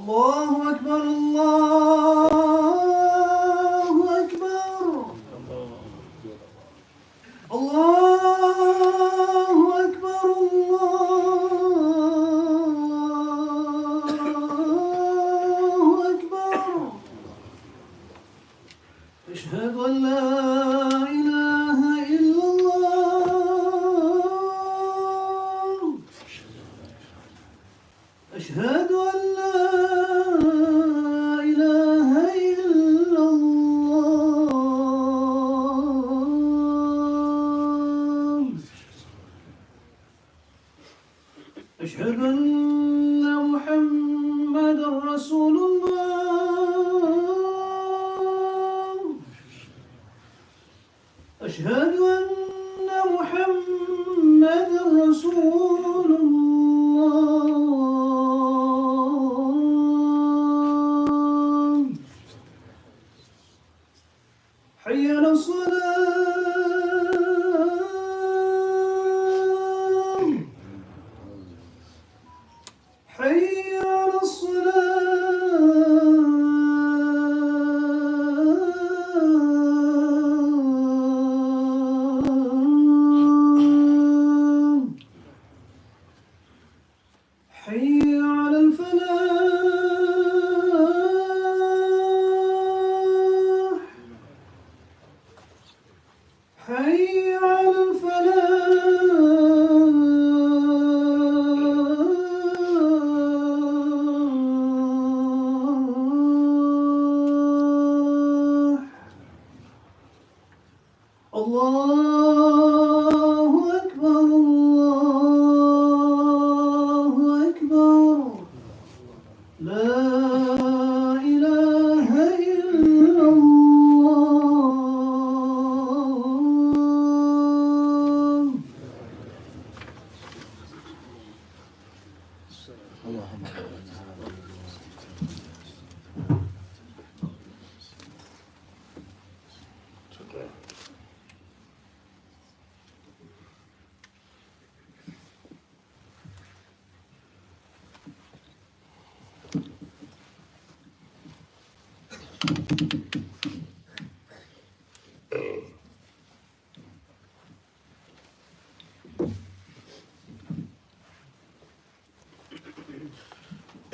الله أكبر الله أكبر الله أكبر الله أكبر أشهد أن لا إله إلا الله أشهد أن لا إله إلا الله أشهد أن محمدا رسول الله أشهد أن محمدا رسول الله حي على الصلاة حي على الصلاة حي على الفلاح حي على الفلاح الله أكبر الله أكبر لا إله إلا الله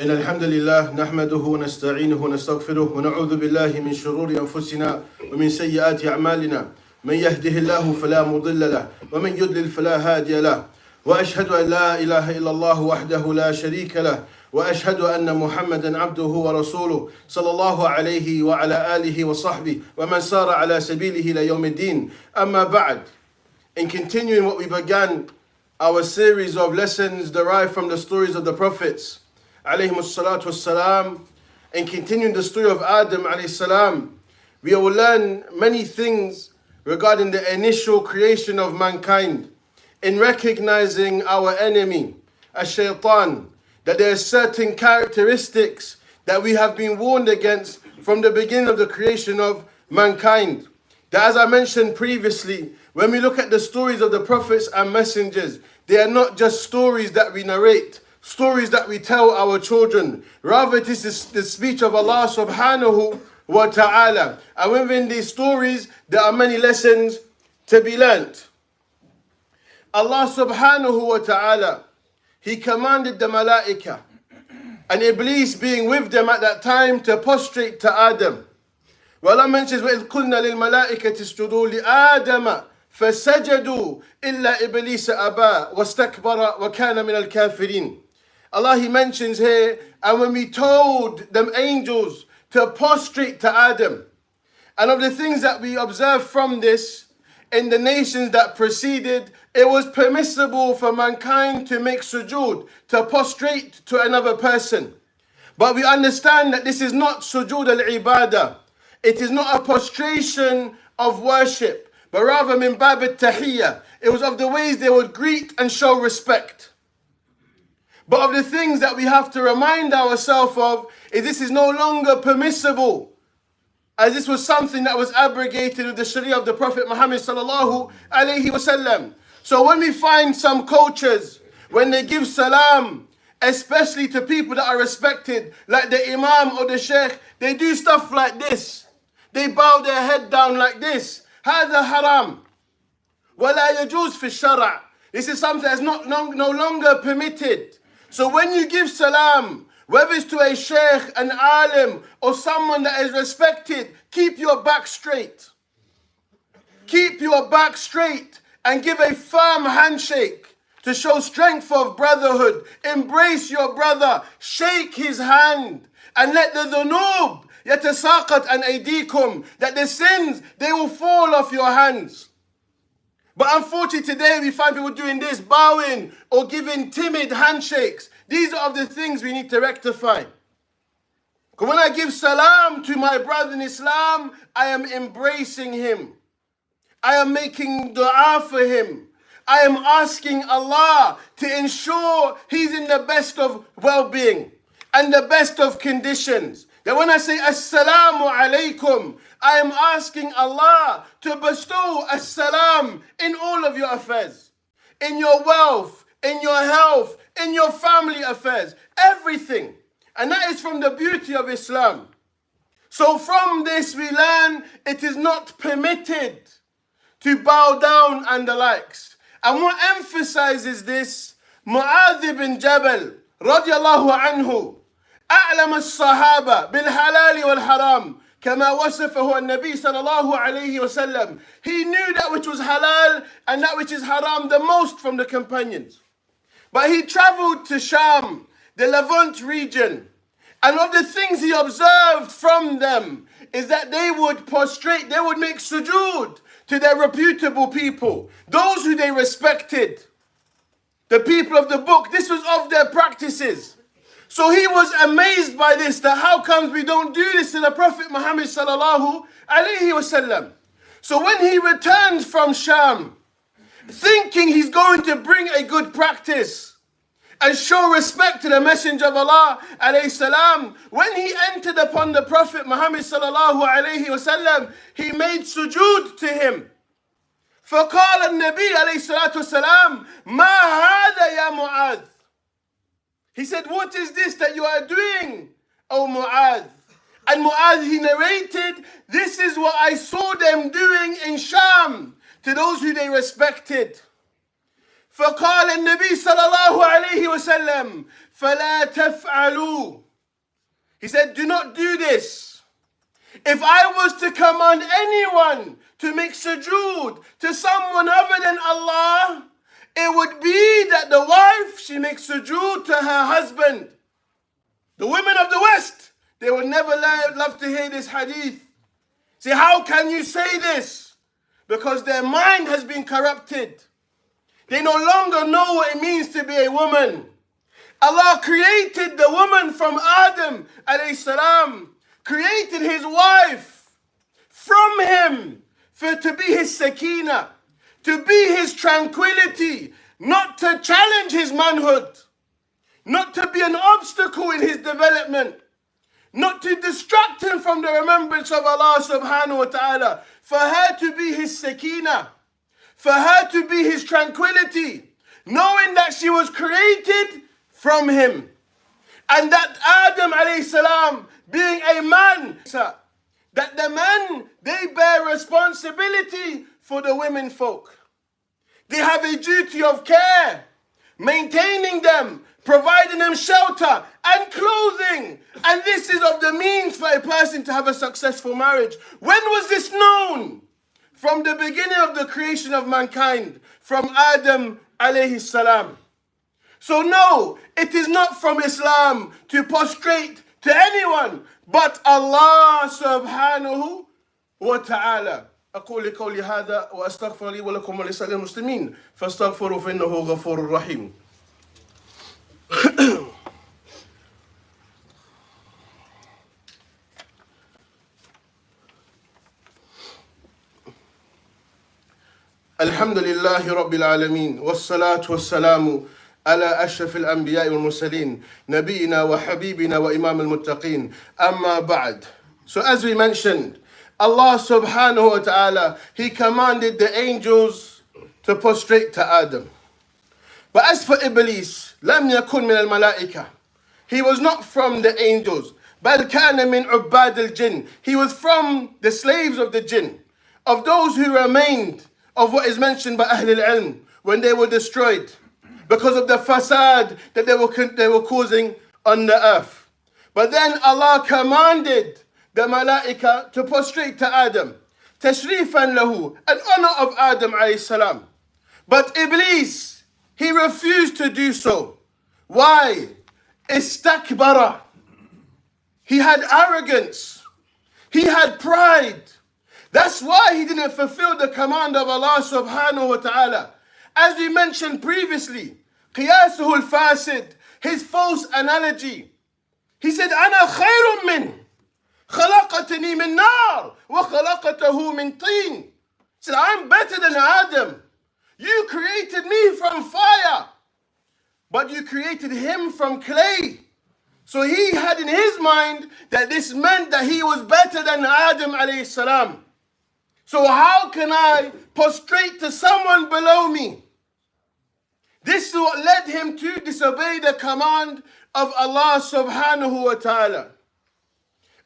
إن الحمد لله نحمده ونستعينه ونستغفره ونعوذ بالله من شرور أنفسنا ومن سيئات أعمالنا من يهده الله فلا مضل له ومن يضلل فلا هادي له وأشهد أن لا إله إلا الله وحده لا شريك له وأشهد أن محمدا عبده ورسوله صلى الله عليه وعلى آله وصحبه ومن سار على سبيله إلى يوم الدين. أما بعد, in continuing what we began, our series of lessons derived from the stories of the prophets alayhi salatu wassalam, and continuing the story of Adam alayhi salam, we will learn many things regarding the initial creation of mankind, in recognizing our enemy, ash-shaytan, that there are certain characteristics that we have been warned against from the beginning of the creation of mankind. That, as I mentioned previously, when we look at the stories of the prophets and messengers, they are not just stories that we narrate, stories that we tell our children. Rather, it is the speech of Allah subhanahu wa ta'ala. And within these stories, there are many lessons to be learnt. Allah subhanahu wa ta'ala, He commanded the malaika, and Iblis being with them at that time, to prostrate to Adam. Well, Allah mentions, وَإِذْ قُلْنَا لِلْمَلَائِكَةِ اسْجُدُوا لِآدَمَ فَسَجَدُوا إِلَّا إِبْلِيسَ أَبَى وَاسْتَكْبَرَ وَكَانَ مِنَ الْكَافِرِينَ. Allah, He mentions here, and when we told them angels to prostrate to Adam, and of the things that we observe from this, in the nations that preceded, it was permissible for mankind to make sujood, to prostrate to another person. But we understand that this is not sujood al-ibadah. It is not a prostration of worship, but rather min bab al-tahiyyah. It was of the ways they would greet and show respect. But of the things that we have to remind ourselves of is this is no longer permissible, as this was something that was abrogated with the Sharia of the Prophet Muhammad sallallahu alayhi wasallam. So when we find some cultures, when they give salam especially to people that are respected, like the imam or the sheikh, they do stuff like this. They bow their head down like this. هذا حرام. ولا يجوز في الشرع. This is something that's no longer permitted. So when you give salam, whether it's to a sheikh, an alim, or someone that is respected, keep your back straight. Keep your back straight and give a firm handshake to show strength of brotherhood. Embrace your brother, shake his hand, and let the dhunub yatasaqat an aydikum, that the sins, they will fall off your hands. But unfortunately today we find people doing this, bowing or giving timid handshakes. These are the things we need to rectify. Because when I give salam to my brother in Islam, I am embracing him. I am making dua for him. I am asking Allah to ensure he's in the best of well-being and the best of conditions. That when I say assalamu alaikum, I am asking Allah to bestow as-salam in all of your affairs, in your wealth, in your health, in your family affairs, everything. And that is from the beauty of Islam. So from this we learn it is not permitted to bow down and the likes. And what emphasizes this, Mu'adh bin Jabal, radiallahu anhu, أعلم الصحابة بالحلال والحرام كما وصفه النبي صلى الله عليه وسلم. He knew that which was halal and that which is haram the most from the companions. But he traveled to Sham, the Levant region. And one of the things he observed from them is that they would prostrate, they would make sujood to their reputable people, those who they respected. The people of the book, this was of their practices. So he was amazed by this, that how comes we don't do this to the Prophet Muhammad sallallahu alayhi wasallam. So when he returned from Sham, thinking he's going to bring a good practice and show respect to the Messenger of Allah alayhi salam, when he entered upon the Prophet Muhammad sallallahu alayhi wasallam, he made sujood to him. فقال النبي عليه الصلاة والسلام ما هذا يا معاذ. He said, what is this that you are doing, O Mu'adh? And Mu'adh, he narrated, this is what I saw them doing in Sham to those who they respected. فقال النبي صلى الله عليه وسلم فلا تفعلوا. He said, do not do this. If I was to command anyone to make sujood to someone other than Allah, it would be that the wife, she makes sujood to her husband. The women of the West, they would never love to hear this hadith. See, how can you say this? Because their mind has been corrupted. They no longer know what it means to be a woman. Allah created the woman from Adam alayhi salam, created his wife from him to be his sakina, to be his tranquility, not to challenge his manhood, not to be an obstacle in his development, not to distract him from the remembrance of Allah subhanahu wa ta'ala, for her to be his sakina, for her to be his tranquility, knowing that she was created from him. And that Adam alayhi salam, being a man, that the men, they bear responsibility for the women folk. They have a duty of care, maintaining them, providing them shelter and clothing. And this is of the means for a person to have a successful marriage. When was this known? From the beginning of the creation of mankind, from Adam alayhi salam. So no, it is not from Islam to prostrate to anyone but Allah subhanahu wa ta'ala. أقول قولي هذا وأستغفر لي ولكم ولسائر المسلمين فاستغفروا فإنه غفور رحيم. الحمد لله رب العالمين والصلاة والسلام على أشرف الأنبياء والمرسلين نبينا وحبيبنا وإمام المتقين أما بعد. So as we mentioned, Allah subhanahu wa ta'ala, he commanded the angels to prostrate to Adam. But as for Iblis, لم يكن من الملائكة. He was not from the angels. بل كان من عباد الجن. He was from the slaves of the jinn, of those who remained of what is mentioned by Ahl al-Ilm when they were destroyed because of the fasad that they were causing on the earth. But then Allah commanded the malaika to prostrate to Adam, tashrifan lahu, an honor of Adam alayhi salam. But Iblis, he refused to do so. Why? Istakbara. He had arrogance. He had pride. That's why he didn't fulfill the command of Allah subhanahu wa ta'ala. As we mentioned previously, qiyasuhu al-fasid, his false analogy. He said, أنا خير من خلقتني من نار وخلقته من طين. He said, I'm better than Adam. You created me from fire, but you created him from clay. So he had in his mind that this meant that he was better than Adam alayhi salam. So how can I prostrate to someone below me? This is what led him to disobey the command of Allah subhanahu wa ta'ala.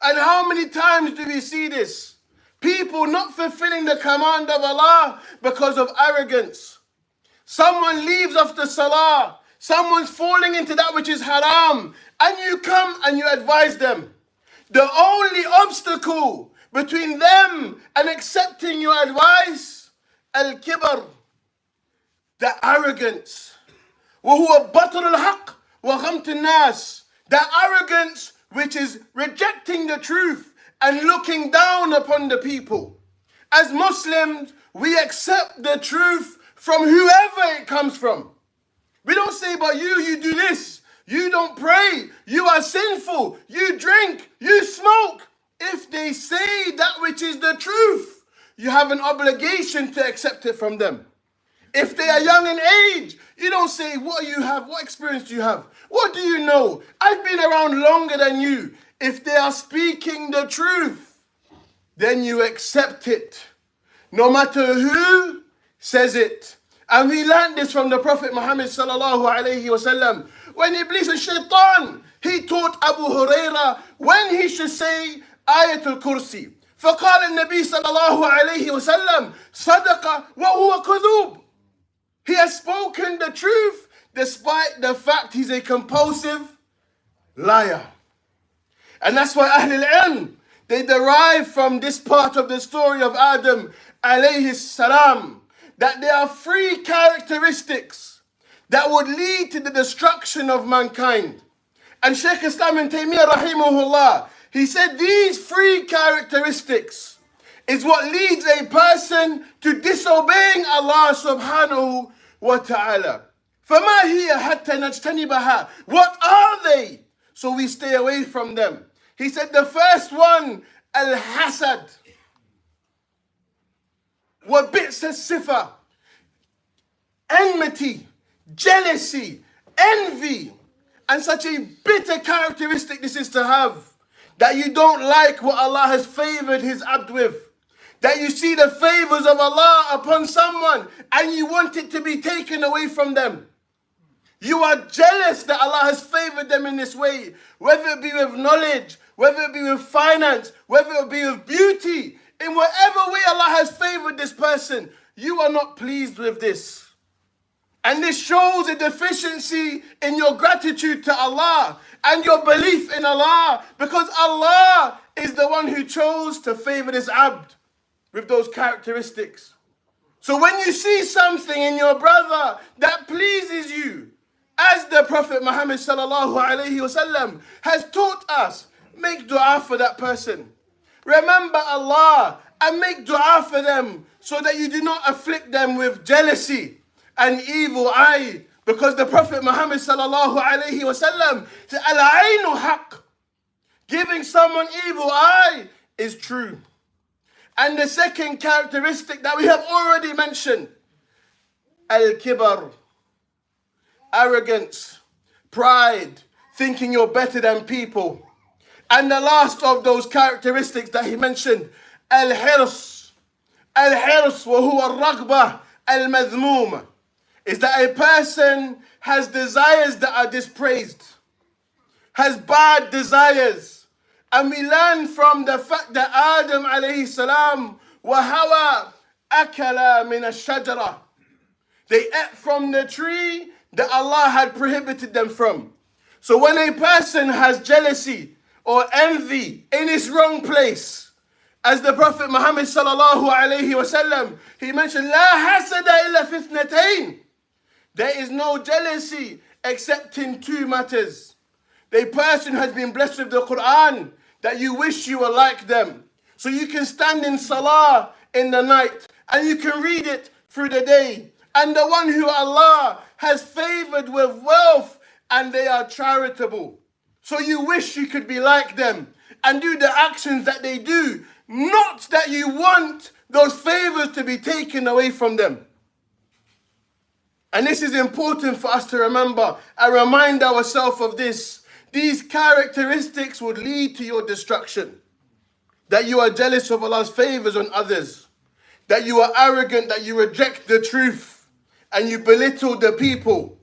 And how many times do we see this? People not fulfilling the command of Allah because of arrogance. Someone leaves after salah. Someone's falling into that which is haram. And you come and you advise them. The only obstacle between them and accepting your advice, al-kibar, the arrogance. وَهُوَ بَطْرُ الْحَقِّ وَغَمْتُ النَّاسِ. The arrogance which is rejecting the truth and looking down upon the people. As Muslims, we accept the truth from whoever it comes from. We don't say, but you do this. You don't pray. You are sinful. You drink. You smoke. If they say that which is the truth, you have an obligation to accept it from them. If they are young in age, you don't say, what do you have? What experience do you have? What do you know? I've been around longer than you. If they are speaking the truth, then you accept it. No matter who says it. And we learned this from the Prophet Muhammad sallallahu alayhi wasallam. When Iblis and Shaitan, he taught Abu Huraira when he should say Ayatul Kursi. فقال النبي صلى الله عليه وسلم صدق وهو كذوب. He has spoken the truth despite the fact he's a compulsive liar. And that's why Ahl al-Ilm, they derive from this part of the story of Adam alayhi salam that there are 3 characteristics that would lead to the destruction of mankind. And Shaykh Islam ibn Taymiyyah rahimahullah, he said these 3 characteristics is what leads a person to disobeying Allah subhanahu wa ta'ala. فَمَا هِيَ حَتَّى نَجْتَنِبَهَا. What are they? So we stay away from them. He said the first one, al-hasad. وَبِئْسَ الصِّفَةِ. Enmity, jealousy, envy. And such a bitter characteristic this is to have. That you don't like what Allah has favored his abd with. That you see the favors of Allah upon someone and you want it to be taken away from them. You are jealous that Allah has favored them in this way. Whether it be with knowledge, whether it be with finance, whether it be with beauty. In whatever way Allah has favored this person, you are not pleased with this. And this shows a deficiency in your gratitude to Allah and your belief in Allah, because Allah is the one who chose to favor this abd with those characteristics. So when you see something in your brother that pleases you, as the Prophet Muhammad sallallahu alayhi wasallam has taught us, make dua for that person. Remember Allah and make dua for them so that you do not afflict them with jealousy and evil eye, because the Prophet Muhammad sallallahu alayhi wasallam said, Al-aynu haqq. Giving someone evil eye is true. And the second characteristic that we have already mentioned, al-kibar, arrogance, pride, thinking you're better than people. And the last of those characteristics that he mentioned, al-hirs. Al-hirs wa huwa al-raghbah al-madhmuma. is that a person has desires that are dispraised, has bad desires. And we learn from the fact that Adam alayhi salam wa Hawa akala min ash-shajara. They ate from the tree that Allah had prohibited them from. So when a person has jealousy or envy in its wrong place, as the Prophet Muhammad sallallahu alayhi wasallam, he mentioned, La hasada illa fi ithnatayn. There is no jealousy except in two matters. The person has been blessed with the Quran that you wish you were like them. So you can stand in salah in the night and you can read it through the day. And the one who Allah has favored with wealth and they are charitable. So you wish you could be like them and do the actions that they do. Not that you want those favors to be taken away from them. And this is important for us to remember and remind ourselves of this. These characteristics would lead to your destruction. That you are jealous of Allah's favors on others. That you are arrogant, that you reject the truth. And you belittle the people.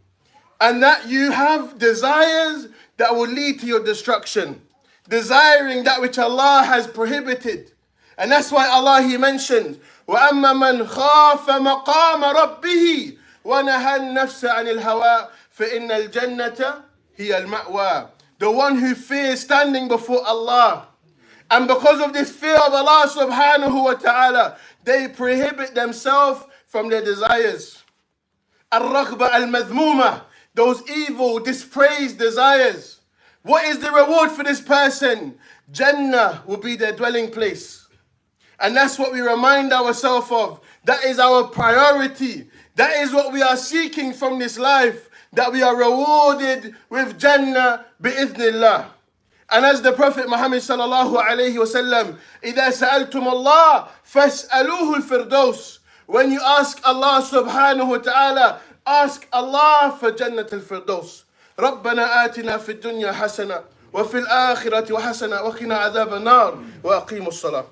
And that you have desires that will lead to your destruction. Desiring that which Allah has prohibited. And that's why Allah, He mentions, وَأَمَّا مَنْ خَافَ مَقَامَ رَبِّهِ وَنَهَى النَّفْسَ عَنِ الْهَوَىٰ فَإِنَّ الْجَنَّةَ هِيَ الْمَأْوَىٰ. The one who fears standing before Allah. And because of this fear of Allah subhanahu wa ta'ala, they prohibit themselves from their desires. الرغبة المذمومة, those evil, dispraised desires. What is the reward for this person? Jannah will be their dwelling place. And that's what we remind ourselves of. That is our priority. That is what we are seeking from this life. That we are rewarded with Jannah bi'idhnillah. And as the Prophet Muhammad sallallahu alayhi wasallam, إِذَا سَأَلْتُمُ اللَّهِ فَاسْأَلُوهُ الْفِرْدَوْسِ. When you ask Allah subhanahu wa ta'ala, ask Allah for Jannat al-Firdaus. رَبَّنَا آتِنَا فِي الدُّنْيَا حَسَنَةً وَفِي الْآخِرَةِ وَحَسَنَةً وَقِنَا عَذَابَ النَّارِ وَأَقِيمُوا الصَّلَاةَ.